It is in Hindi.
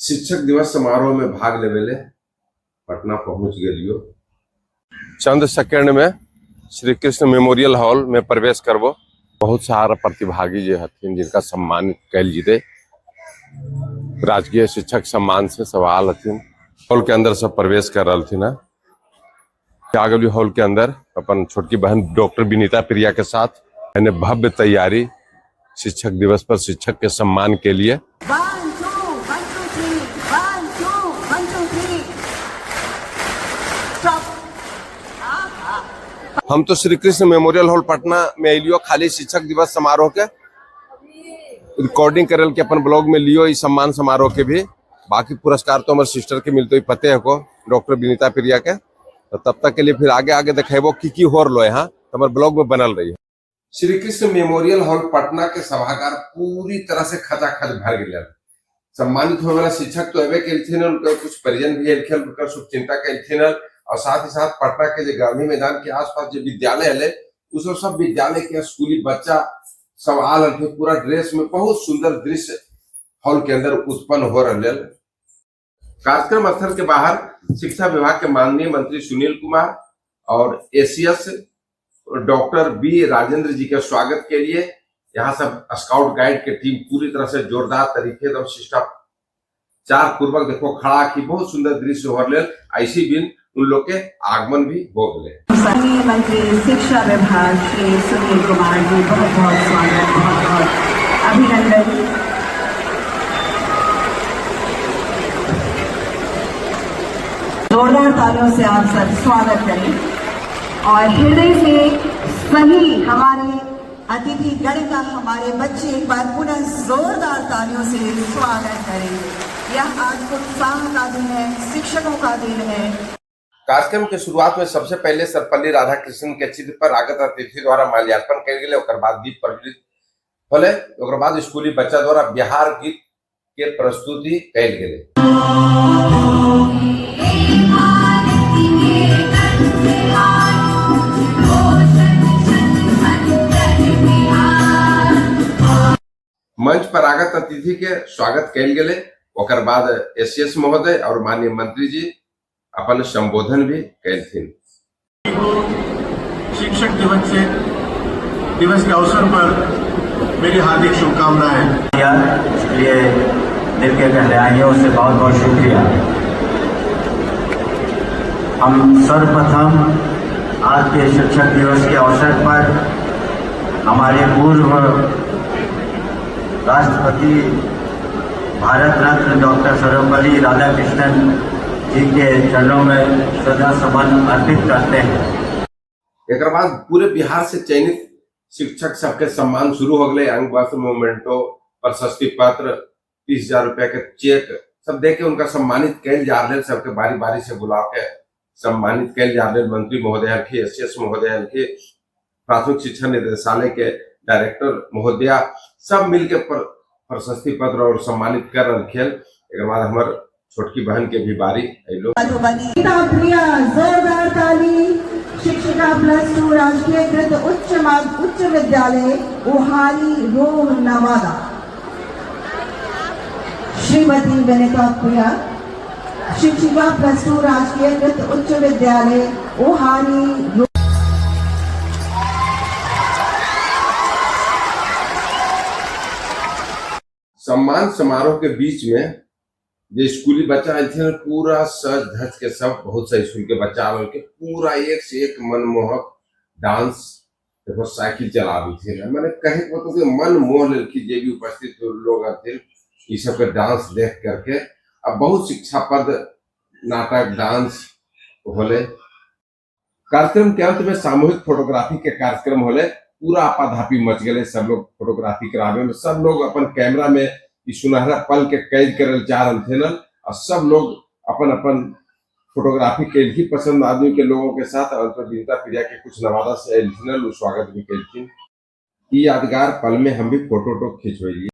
शिक्षक दिवस समारोह में भाग लेवे पटना पहुंच गलियो। चंद सेकंड में श्री कृष्ण मेमोरियल हॉल में प्रवेश करबो। बहुत सारा प्रतिभागी जो हथिन जिनका सम्मान कैल जीते राजकीय शिक्षक सम्मान से सवाल हथिन। हॉल के अंदर सब प्रवेश कर रहा थी ना। आगे हॉल के अंदर अपन छोटकी बहन डॉक्टर विनीता प्रिया के साथ मैंने भव्य तैयारी शिक्षक दिवस पर शिक्षक के सम्मान के लिए। हम तो श्री कृष्ण मेमोरियल हॉल पटना में लियो खाली शिक्षक दिवस समारोह के रिकॉर्डिंग करल के अपन ब्लॉग में लियो इस सम्मान समारोह के भी। बाकी पुरस्कार तो हमारे सिस्टर के मिलते ही पते है को डॉक्टर विनीता प्रिया के। तो तब तक के लिए फिर आगे देखेबो की हो रहा है यहाँ तो हमारे ब्लॉग में बनल रही है। श्री कृष्ण मेमोरियल हॉल पटना के सभागार पूरी तरह से खचाखच भर गया। सम्मानित होने वाला शिक्षक तो एवे के उनका कुछ परिजन भी उनका शुभ चिंता के और साथ ही साथ पटना के जो गांधी मैदान के आसपास जो विद्यालय है उस सब विद्यालय के स्कूली बच्चा सब आल पूरा ड्रेस में बहुत सुंदर दृश्य हॉल के अंदर उत्पन्न हो रहा। कार्यक्रम स्थल के बाहर शिक्षा विभाग के माननीय मंत्री सुनील कुमार और एसीएस डॉक्टर बी राजेंद्र जी के स्वागत के लिए यहाँ सब स्काउट गाइड के टीम पूरी तरह से जोरदार तरीके से शिष्टाचार पूर्वक देखो खड़ा की बहुत सुंदर दृश्य हो रहे। ऐसी दिन उन लोग के आगमन भी हो गए। मंत्री शिक्षा विभाग श्री सुनील कुमार जी बहुत बहुत स्वागत, बहुत बहुत अभिनंदन। जोरदार तालियों से आप सब स्वागत करें और हृदय से सभी हमारे अतिथि गण का हमारे बच्चे एक बार पुनः जोरदार तालियों से स्वागत करें। यह आज उत्साह का दिन है, शिक्षकों का दिन है। कार्यक्रम के शुरुआत में सबसे पहले सर्वपल्ली राधाकृष्णन के चित्र पर आगत अतिथि द्वारा माल्यार्पण कल गए। बाद गीत प्रज्वलित होले। बाद स्कूली बच्चा द्वारा बिहार गीत के प्रस्तुति कल गए। मंच पर आगत अतिथि के स्वागत कल गए। बाद एसीएस महोदय और माननीय मंत्री जी अपन संबोधन भी कैलथिन। शिक्षक दिवस के अवसर पर मेरी हार्दिक शुभकामनाएं। इसके लिए दिल के गहराइयों से बहुत बहुत शुक्रिया। हम सर्वप्रथम आज के शिक्षक दिवस के अवसर पर हमारे पूर्व राष्ट्रपति भारत रत्न डॉक्टर सर्वपल्ली राधाकृष्णन जी के चरणों में श्रद्धा सुमन अर्पित करते हैं। एक बाद पूरे बिहार से चयनित शिक्षक सबके सम्मान शुरू हो गए। अंग वस्त्र मोमेंटो प्रशस्ति पत्र 30,000 रुपया के चेक सब दे के उनका सम्मानित कैल जा रहे। सबके बारी बारी से बुला के सम्मानित कैल जा रहे। मंत्री महोदय के एसीएस महोदय के प्राथमिक शिक्षा निदेशालय के डायरेक्टर महोदया सब मिलके प्रशस्ति पत्र और सम्मानित कर रखे। एक बाद हमारे छोटकी बहन के भी बारी जोरदार ताली। शिक्षिका +2 राजकीय उच्च विद्यालय ओहारी रोह नवादा श्रीमती विनीता प्रिया। शिक्षिका +2 राजकीय उच्च विद्यालय ओहारी। सम्मान समारोह के बीच में जो स्कूली बच्चा थे पूरा सज धज के सब बहुत सा स्कूल के बच्चा के पूरा एक से एक मनमोहक डांस देखो साइकिल चला भी थे। मैंने कहे तो मन मोह लड़की जो भी उपस्थित लोग थे इस सब के डांस देख करके। अब बहुत शिक्षापद नाटक डांस होले। कार्यक्रम के अंत में सामूहिक फोटोग्राफी के कार्यक्रम होले। पूरा आपाधापी मच गए। सब लोग फोटोग्राफी करावे में सब लोग अपन कैमरा में सुनहरा पल के कैद करल जा रहे थे और सब लोग अपन अपन फोटोग्राफी के ही पसंद आदमी के लोगों के साथ विनीता प्रिया के कुछ नवादा से स्वागत भी कैलथिन। यादगार पल में हम भी फोटो खिंचवाइए।